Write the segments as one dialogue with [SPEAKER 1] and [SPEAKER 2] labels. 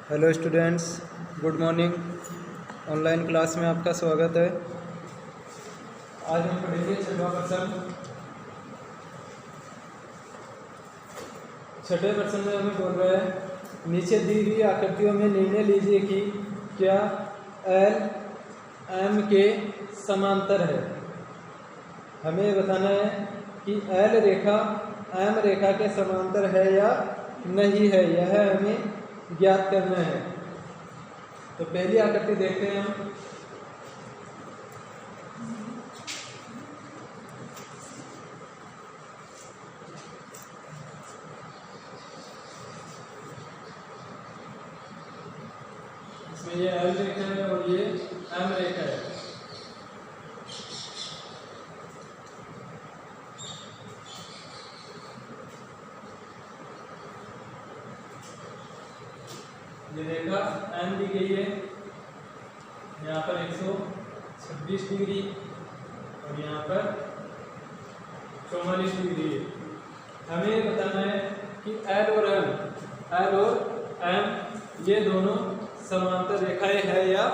[SPEAKER 1] Hello students, good morning. Online class में आपका स्वागत है। आज हम पढ़ेंगे छठे प्रश्न में हमें बोल रहा है नीचे दी गई आकृतियों में निर्णय लीजिए कि क्या एल एम के समांतर है। हमें बताना है कि एल रेखा एम रेखा के समांतर है या नहीं है, यह हमें ज्ञात करना है। तो पहली आकृति देखते हैं हम। इसमें ये एल रेखा है और ये एम रेखा है। ये रेखा एम दी गई है, यहाँ पर 126 डिग्री और यहाँ पर 44 डिग्री है। हमें बताना है कि एल और एम ये दोनों समांतर रेखाएं है या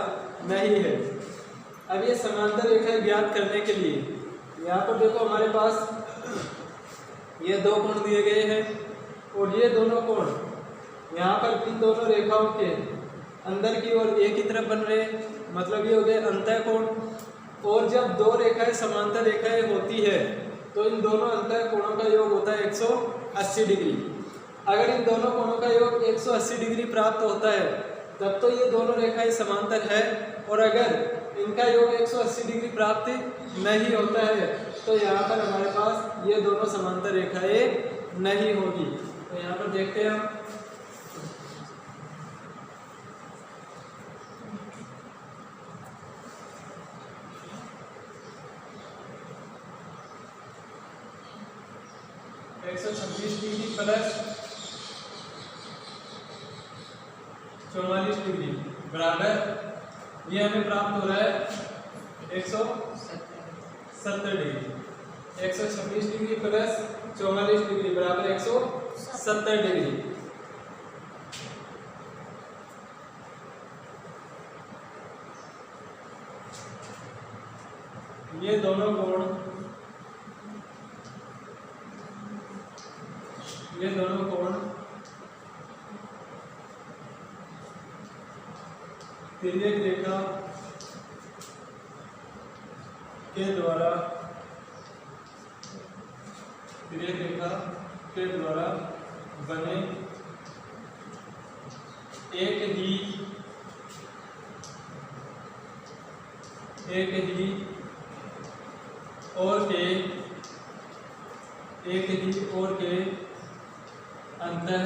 [SPEAKER 1] नहीं है। अब ये समांतर रेखाएं ज्ञात करने के लिए यहाँ पर देखो हमारे पास ये दो कोण दिए गए हैं और ये दोनों कोण यहाँ पर इन दोनों रेखाओं के अंदर की ओर एक ही तरफ बन रहे, मतलब ये हो गए अंतः कोण। और जब दो रेखाएं समांतर रेखाएं होती है तो इन दोनों अंतः कोणों का योग होता है 180 डिग्री। अगर इन दोनों कोणों का योग 180 डिग्री प्राप्त होता है तब तो ये दोनों रेखाएं समांतर है, और अगर इनका योग 180 डिग्री प्राप्त नहीं होता है तो यहाँ पर हमारे पास ये दोनों समांतर रेखाएं नहीं होगी। तो यहाँ पर देखते हैं हम। एक 126 डिग्री प्लस 44 डिग्री बराबर ये हमें प्राप्त हो रहा है 170 डिग्री। 126 डिग्री प्लस 44 डिग्री बराबर 170 डिग्री। ये दोनों कोण तिर्यक रेखा के द्वारा बने एक ही और के अंतः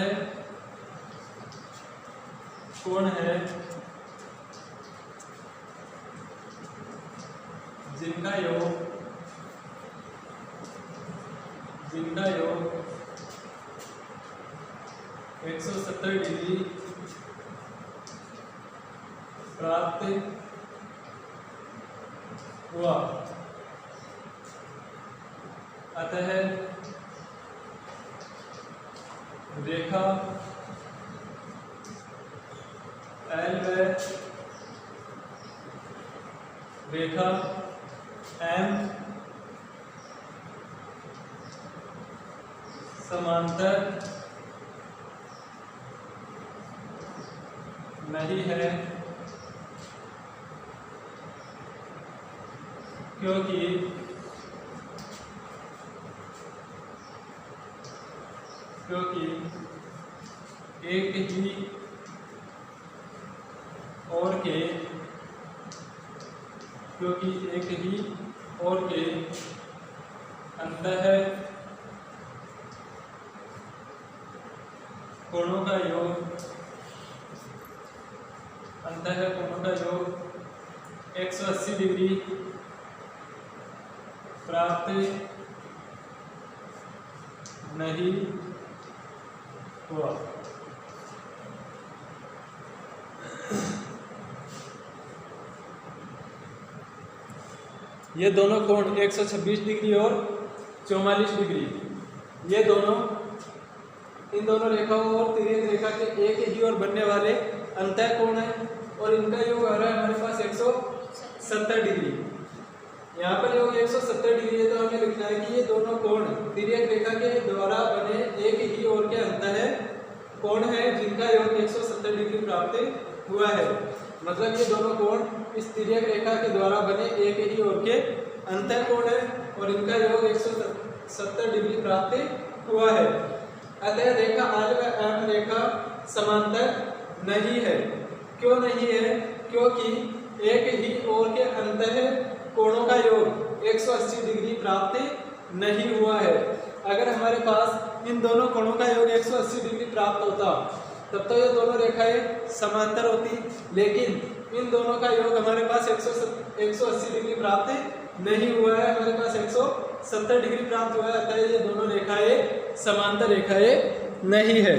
[SPEAKER 1] कोण है जिनका योग 170 डिग्री प्राप्त हुआ। अतः रेखा एल व रेखा एम समांतर नहीं है, क्योंकि एक ही और के अंतः कोणों का योग 180 डिग्री प्राप्त नहीं हुआ। ये दोनों कोण 126 डिग्री और 44 डिग्री, इन दोनों रेखाओं और तिर्यक रेखा के एक ही ओर बनने वाले अंतः कोण है और इनका योग आ रहा है हमारे पास 170 डिग्री। यहाँ पर योग 170 डिग्री है तो हमें लिखना है कि ये दोनों कोण तिर्यक रेखा के द्वारा बने एक ही ओर के अंतः कोण है जिनका योग 170 डिग्री प्राप्त हुआ है। मतलब ये दोनों कोण इस तिर्यक रेखा के द्वारा बने एक ही ओर के अंतः कोण है और इनका योग 170 डिग्री प्राप्त हुआ है। अतः रेखा आर व एम रेखा समांतर नहीं है। क्यों नहीं है? क्योंकि एक ही ओर के अंतः कोणों का योग 180 डिग्री प्राप्त नहीं हुआ है। अगर हमारे पास इन दोनों कोणों का योग 180 डिग्री प्राप्त होता तब तो ये दोनों रेखाएं समांतर होती, लेकिन इन दोनों का योग हमारे पास 180 डिग्री प्राप्त नहीं हुआ है, हमारे पास 170 डिग्री प्राप्त हुआ है। अतः ये दोनों रेखाएं समांतर रेखाएं नहीं है।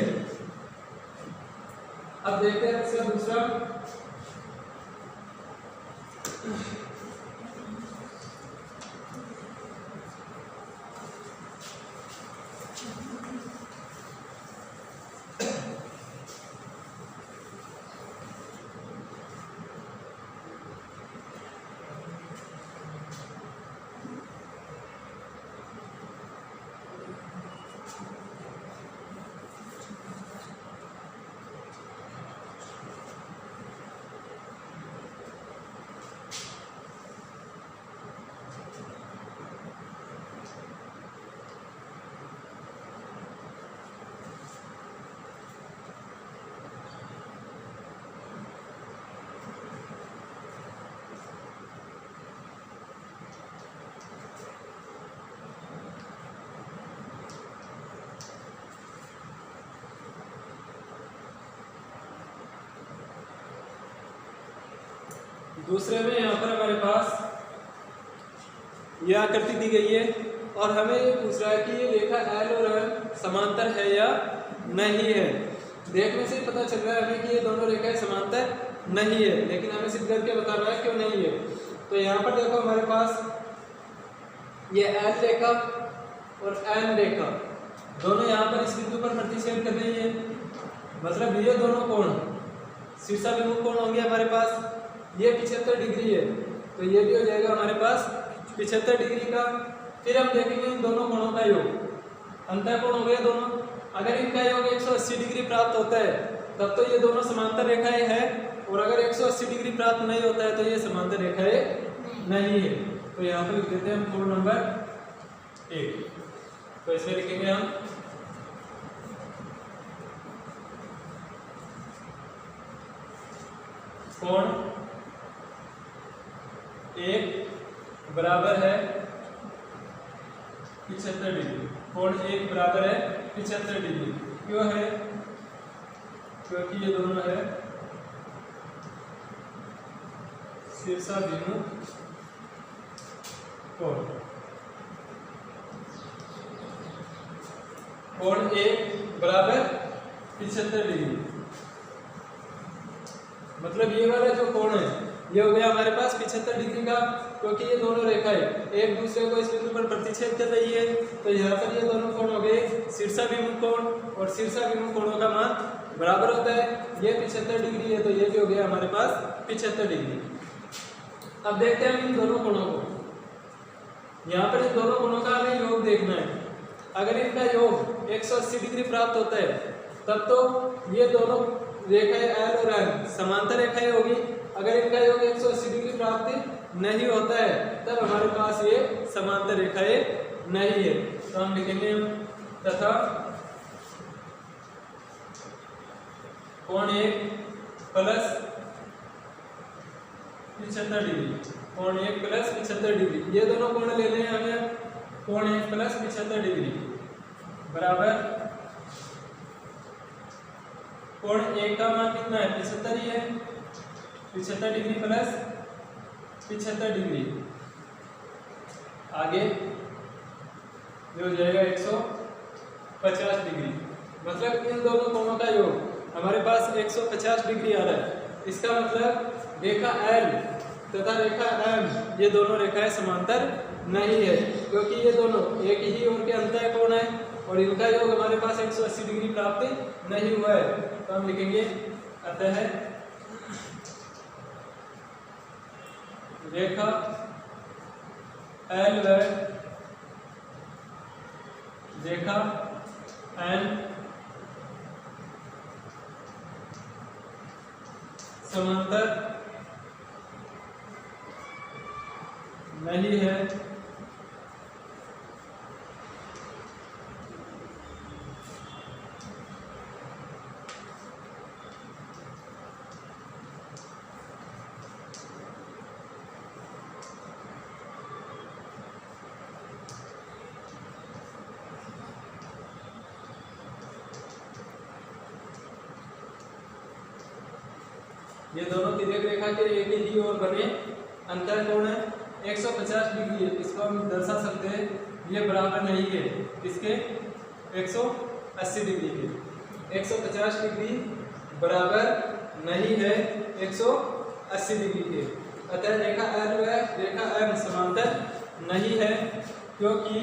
[SPEAKER 1] अब देखते हैं इसका दूसरा। दूसरे में यहाँ पर हमारे पास यह आकृति दी गई है और हमें ये पूछ रहा है कि ये रेखा एल और एम समांतर है या नहीं है। देखने से पता चल रहा है हमें कि ये दोनों रेखाएं समांतर नहीं है, लेकिन हमें सिद्ध करके बता रहा है क्यों नहीं है। तो यहाँ पर देखो हमारे पास ये एल रेखा और एम रेखा दोनों यहाँ पर इस बिंदु पर प्रतिच्छेद कर रही है। मतलब ये दोनों कोण शीर्षाभिमुख कोण होंगे हमारे पास, ये 75 डिग्री है तो ये भी हो जाएगा हमारे पास 75 डिग्री का। फिर हम देखेंगे इन दोनों कोणों का योग, अंतः कोण हो गए दोनों। अगर इनका योग 180 डिग्री प्राप्त होता है तब तो ये दोनों समांतर रेखाएं हैं, और अगर 180 डिग्री प्राप्त नहीं होता है तो ये समांतर रेखाएं नहीं है। तो यहाँ पर लिख देते हैं हम कोण नंबर 1। तो इसमें लिखेंगे हम कोण 1 बराबर है 75 डिग्री। कोण 1 बराबर है 75 डिग्री। क्यों है? क्योंकि ये दोनों है शीर्षाभिमुख कोण। कोण 1 बराबर 75 डिग्री। मतलब ये वाला जो कोण है ये हो गया हमारे पास 75 डिग्री का, क्योंकि ये दोनों रेखाएं एक दूसरे को इस बिंदु पर प्रतिच्छेद कर रही है। तो यहाँ पर ये दोनों कोण हो गए शीर्षाभिमुख कोण, और शीर्षाभिमुख कोणों का मान बराबर होता है। ये 75 डिग्री है तो ये भी हो गया हमारे पास 75 डिग्री। अब देखते हैं हम इन दोनों कोणों को। यहाँ पर इन दोनों कोणों का हमें योग देखना है। अगर इनका योग 180 डिग्री प्राप्त होता है तब तो ये दोनों रेखाएं एल और एम समांतर रेखाएं होगी। अगर इनका योग 180 डिग्री प्राप्त नहीं होता है तब हमारे पास ये समांतर रेखाएं नहीं है। तो हम लिखेंगे तथा कोण 1 प्लस 75 डिग्री। कोण 1 प्लस 75 डिग्री, ये दोनों कोण लेने हैं हमें। कोण 1 प्लस 75 डिग्री बराबर कोण 1 का मान कितना है? 75 ही है। 75 डिग्री प्लस 75 डिग्री, आगे ये हो जाएगा 150 डिग्री। मतलब इन दोनों कोणों का योग हमारे पास 150 डिग्री आ रहा है। इसका मतलब रेखा एल तथा रेखा एम ये दोनों रेखाएं समांतर नहीं है, क्योंकि ये दोनों एक ही ओर के अंतः कोण है और इनका योग हमारे पास 180 डिग्री प्राप्त नहीं हुआ है। तो हम लिखेंगे अतः रेखा एल व रेखा एन समांतर नहीं है। ये दोनों तिर्यक रेखा के एक ही ओर बने अंतर कोण है 150 डिग्री है। इसको हम दर्शा सकते हैं ये बराबर नहीं है इसके 180 डिग्री के। 150 डिग्री बराबर नहीं है 180 डिग्री के। अतः रेखा एल व रेखा एम समांतर नहीं है क्योंकि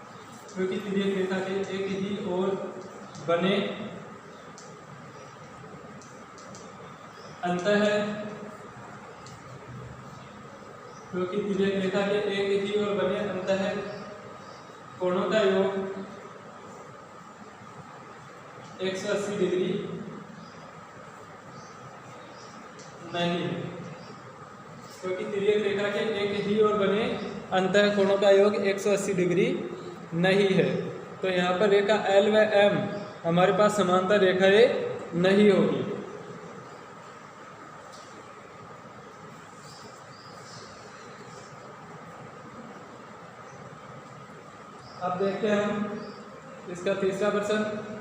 [SPEAKER 1] तिर्यक रेखा के एक ही ओर बने अंतर है क्योंकि तिर्यक रेखा के एक ही ओर बने अंतर है कोणों का योग 180 डिग्री नहीं है। क्योंकि तिर्यक रेखा के एक ही ओर बने अंतः कोणों का योग 180 डिग्री नहीं है। तो यहाँ पर रेखा एल व एम हमारे पास समांतर रेखाएं नहीं होगी। अब देखते हैं हम इसका तीसरा प्रश्न।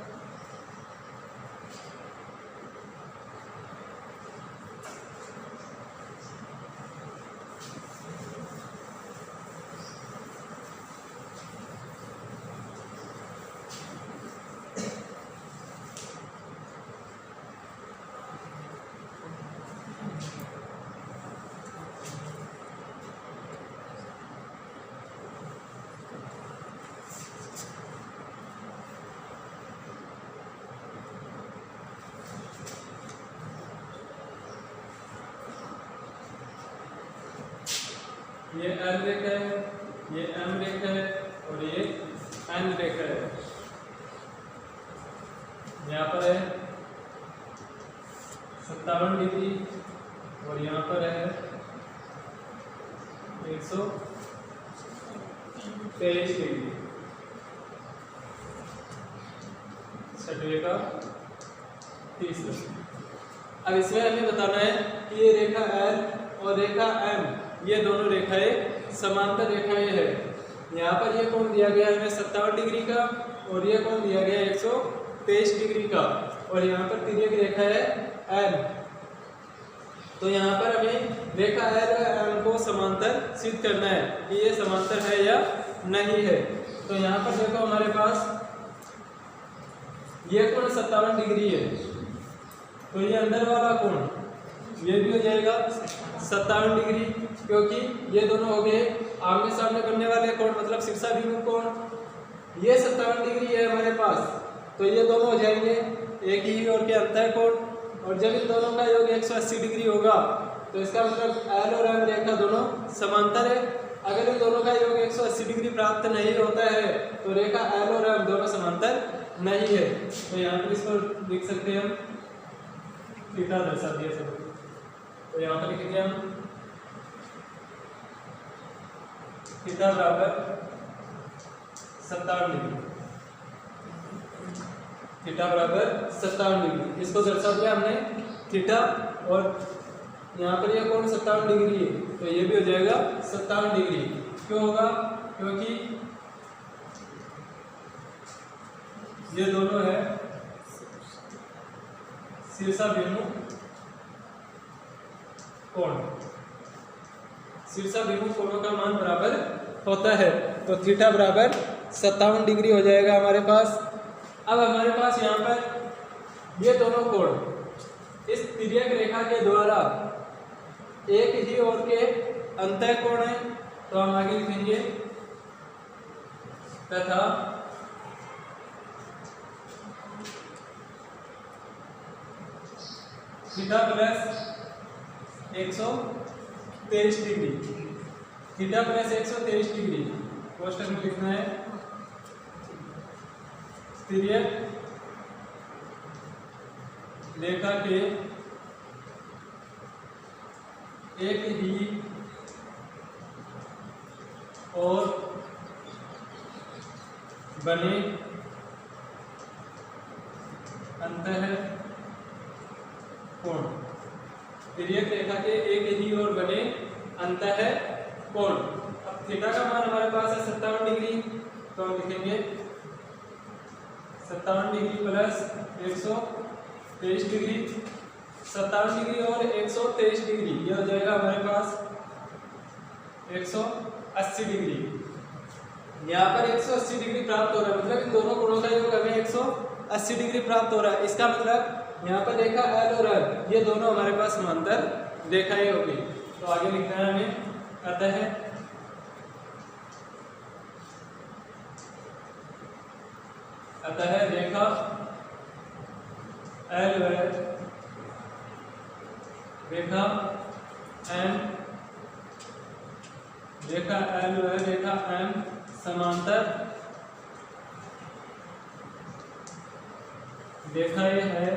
[SPEAKER 1] ये एल रेखा है, ये एम रेखा है और ये एन रेखा है। यहाँ पर है 57 डिग्री और यहाँ पर है 123 डिग्री। छठवें का तीसरा। अब इसमें हमें बताना है कि ये रेखा एल और रेखा एम ये दोनों रेखाएं समांतर रेखाएं हैं। यहाँ पर ये कोण दिया गया है हमें 57 डिग्री का और ये कोण दिया गया है 123 डिग्री का और यहाँ पर तिर्यक रेखा है एम। तो यहाँ पर हमें रेखा एल व एम को समांतर सिद्ध करना है कि ये समांतर है या नहीं है। तो यहाँ पर देखो हमारे पास ये कोण 57 डिग्री है तो ये अंदर वाला कोण ये भी हो जाएगा 57 डिग्री क्योंकि ये दोनों हो गए आमने सामने बनने वाले कोण मतलब शीर्षाभिमुख कोण। ये 57 डिग्री है हमारे पास तो ये दोनों हो जाएंगे एक ही ओर के अंतर कोण और जब इन दोनों का योग 180 डिग्री होगा तो इसका मतलब एल और एम रेखा दोनों समांतर है। अगर इन दोनों का योग 180 डिग्री प्राप्त नहीं होता है तो रेखा एल और एम दोनों समांतर नहीं है। तो यहाँ पर इसको लिख सकते हैं हम थीटा दर्शा दिया सब। तो यहाँ पर लिखेंगे हम थीटा बराबर 57 डिग्री। थीटा बराबर 57 डिग्री इसको दर्शा दिया हमने थीटा और यहाँ पर यह कोण 57 डिग्री है तो ये भी हो जाएगा 57 डिग्री। क्यों होगा? क्योंकि ये दोनों है शीर्षाभिमुख कोण। शीर्षाभिमुख कोणों का मान बराबर होता है। तो थीटा बराबर 57 डिग्री हो जाएगा हमारे पास। अब हमारे पास यहाँ पर ये दोनों कोण इस तिर्यक रेखा के द्वारा एक ही ओर के अंतः कोण है, तो हम आगे लिखेंगे तथा theta plus 123 degree, theta plus 123 degree कोष्टक में लिखना है। तिर्यक रेखा के एक ही और बने अंतः कोण, तिर्यक रेखा के एक ही ओर बने अंतः कोण। अब थीटा का मान हमारे पास है 57 डिग्री, तो हम लिखेंगे 57 डिग्री प्लस 123 डिग्री, 57 डिग्री और 123 डिग्री ये हो जाएगा हमारे पास 180 डिग्री। यहाँ पर 180 डिग्री प्राप्त हो रहा है, मतलब इन दोनों कोणों का योग हमें 180 डिग्री प्राप्त हो रहा है। इसका मतलब यहाँ पर रेखा L और L ये दोनों हमारे पास समांतर रेखाएं होगी। तो आगे लिखना है हमें अतः रेखा L व रेखा M, रेखा L व रेखा M समांतर रेखाएं है,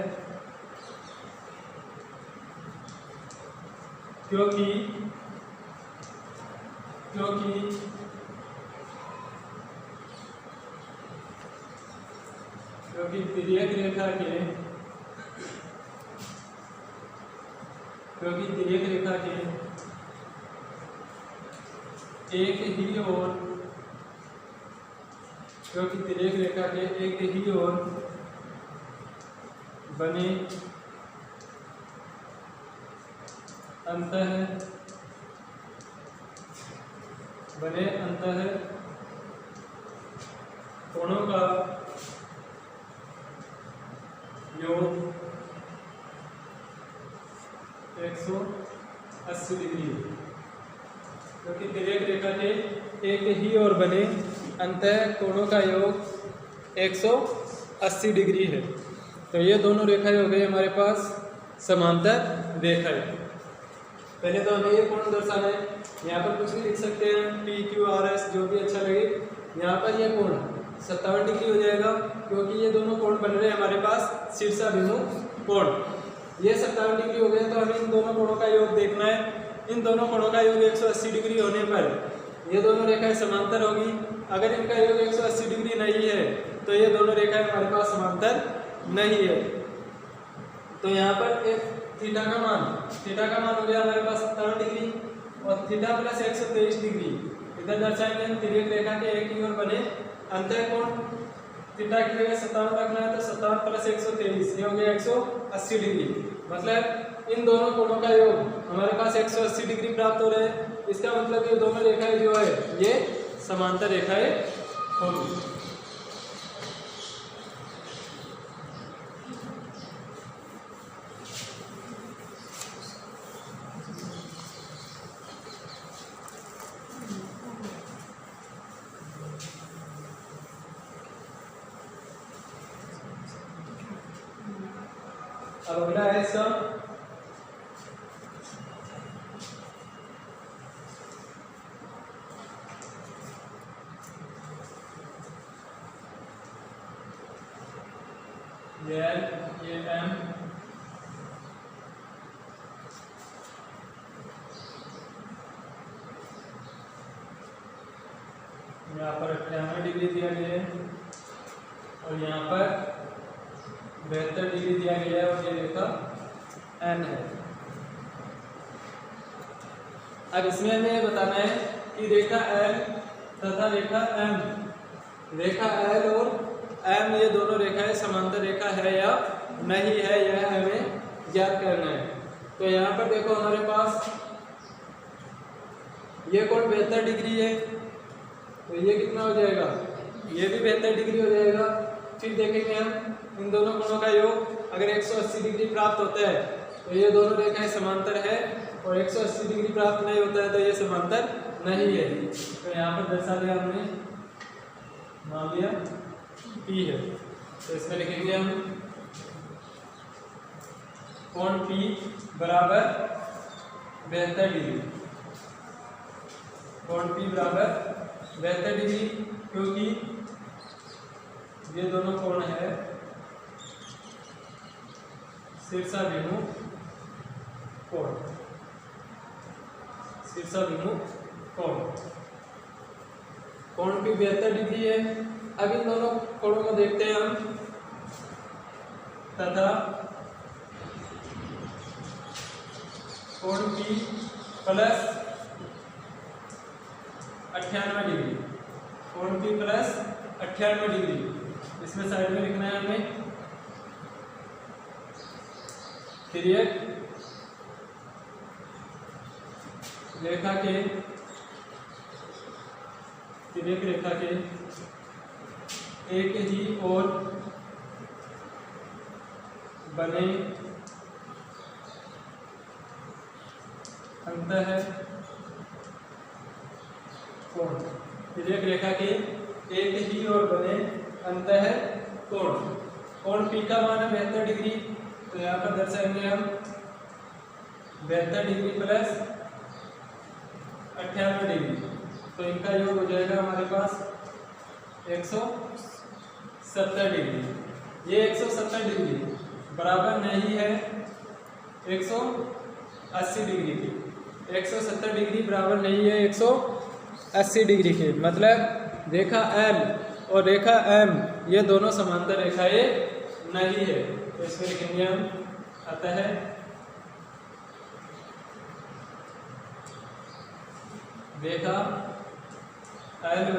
[SPEAKER 1] क्योंकि तिर्यक रेखा के एक ही ओर बने अंतः कोणों का योग 180 डिग्री, क्योंकि तिर्यक रेखा के एक ही ओर बने अंतः कोणों का योग 180 डिग्री है। तो ये दोनों रेखाएं हो गई हमारे पास समांतर रेखाएं। पहले तो हमें ये कोण दर्शाना है, यहाँ पर कुछ भी लिख सकते हैं P Q R S जो भी अच्छा लगे। यहाँ पर ये कोण 57 डिग्री हो जाएगा, क्योंकि ये दोनों कोण बन रहे हैं हमारे पास शीर्षाभिमुख कोण। ये 57 डिग्री हो गए, तो हमें इन दोनों कोणों का योग देखना है। इन दोनों कोणों का योग 180 डिग्री होने पर ये दोनों रेखाएं समांतर होगी। अगर इनका योग 180 डिग्री नहीं है तो ये दोनों रेखाएं हमारे पास समांतर नहीं है। तो यहाँ पर एक थीटा का मान हो गया हमारे पास 57 डिग्री और थीटा प्लस 123 डिग्री इधर दर्शाएंगे हम तिर्यक रेखा के एक ही ओर बने अंतः कोण। थीटा की जगह 57 रखना है, तो 57 प्लस 123 ये हो गया 180 डिग्री। मतलब इन दोनों कोणों का योग हमारे पास 180 डिग्री प्राप्त हो रहे हैं। इसका मतलब ये दोनों रेखाएं जो है ये समांतर रेखाएं होंगी। अब अगला है इसका ये M यहाँ पर 98 डिग्री दिया गया है और यहाँ पर 72 डिग्री दिया गया है और ये रेखा N है। अब इसमें हमें ये बताना है कि रेखा L तथा रेखा M, रेखा L और M ये दोनों रेखाएं समांतर रेखा है या नहीं है, यह हमें ज्ञात करना है। तो यहाँ पर देखो हमारे पास ये कोण 72 डिग्री है तो ये कितना हो जाएगा, ये भी 72 डिग्री हो जाएगा। फिर देखेंगे हम इन दोनों कोणों का योग अगर 180 डिग्री प्राप्त होता है तो ये दोनों रेखाएं समांतर है, और 180 डिग्री प्राप्त नहीं होता है तो ये समांतर नहीं है। तो यहाँ पर दर्शा दिया हमने, मान लिया P है, तो इसमें लिखेंगे हम कोण P बराबर 72 डिग्री, कोण P बराबर 72 डिग्री, क्योंकि ये दोनों कोण है शीर्षाभिमुख कोण, शीर्षाभिमुख कोण, कोण P 72 डिग्री है। अब इन दोनों कोणों को देखते हैं हम, तथा कोण P प्लस 98 डिग्री, कोण P प्लस 98 डिग्री, इसमें साइड में लिखना है हमें तिर्यक रेखा के, तिर्यक रेखा के एक ही ओर बने अंतः कोण, तिर्यक रेखा के एक ही ओर बने अंतः कोण, कोण P का मान है 72 डिग्री, तो यहाँ पर दर्शाएंगे हम 72 डिग्री प्लस 98 डिग्री, तो इनका योग हो जाएगा हमारे पास 170 डिग्री। ये 170 डिग्री बराबर नहीं है 180 डिग्री की, 170 डिग्री बराबर नहीं है 180 डिग्री के, मतलब रेखा L और रेखा M ये दोनों समांतर रेखाएं नहीं है। तो इसमें लिखेंगे हम अतः रेखा L व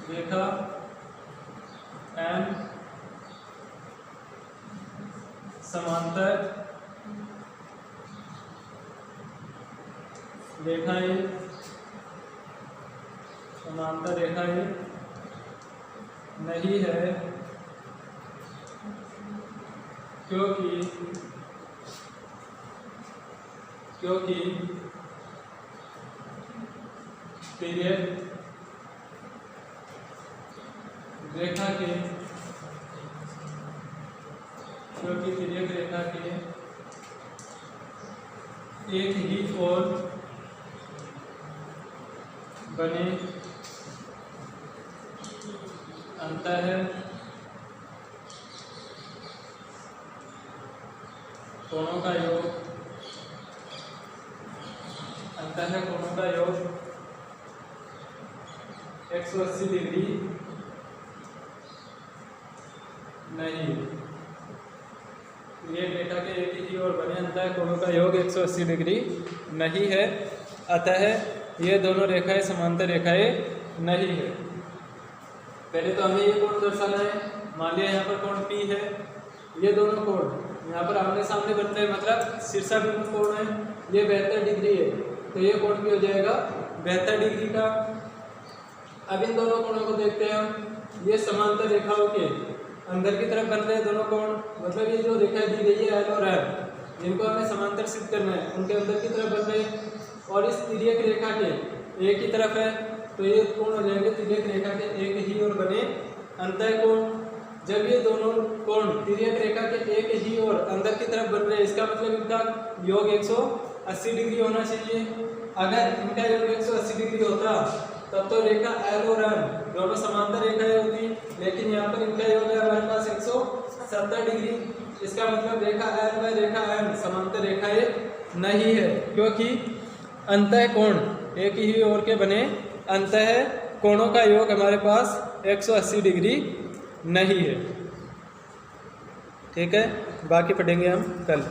[SPEAKER 1] रेखा M समांतर रेखाएं, समांतर रेखाएं नहीं है, क्योंकि तिर्यक रेखा के, क्योंकि तिर्यक रेखा के एक ही ओर बने अंतः कोणों का योग, अंतः कोणों का योग 180 डिग्री नहीं, ये रेखा के एक ही ओर बने अंतः कोणों का योग 180 डिग्री नहीं है, अतः ये दोनों रेखाएं समांतर रेखाएं नहीं है। पहले तो हमें ये कोण दर्शाना है, मान लिया यहाँ पर कोण P है, ये दोनों कोण यहाँ पर आमने सामने बनते हैं, मतलब शीर्षाभिमुख कोण है, ये 72 डिग्री है, तो ये कोण भी हो जाएगा 72 डिग्री का। अब इन दोनों कोणों को देखते हैं हम, ये समांतर रेखाओं के अंदर की तरफ बन रहे हैं दोनों कोण, मतलब ये जो रेखाएं दी गई है L और M, जिनको हमें समांतर सिद्ध करना है, उनके अंदर की तरफ बन रहे हैं, और इस तिर्यक रेखा के एक ही तरफ है, तो ये कोण हो जाएंगे तिर्यक रेखा के एक ही ओर बने अंतः कोण। जब ये दोनों कोण तिर्यक रेखा के एक ही ओर अंदर की तरफ बन रहे हैं, इसका मतलब इनका योग 180 डिग्री होना चाहिए। अगर इनका योग 180 डिग्री होता तब तो रेखा L और M दोनों समांतर रेखाएं होती, लेकिन यहाँ पर इनका योग है हमारे पास 170 डिग्री, इसका मतलब रेखा L व रेखा M समांतर रेखाएं नहीं है, क्योंकि अंतः कोण एक ही ओर के बने अंतः कोणों का योग हमारे पास 180 डिग्री नहीं है। ठीक है, बाकी पढ़ेंगे हम कल।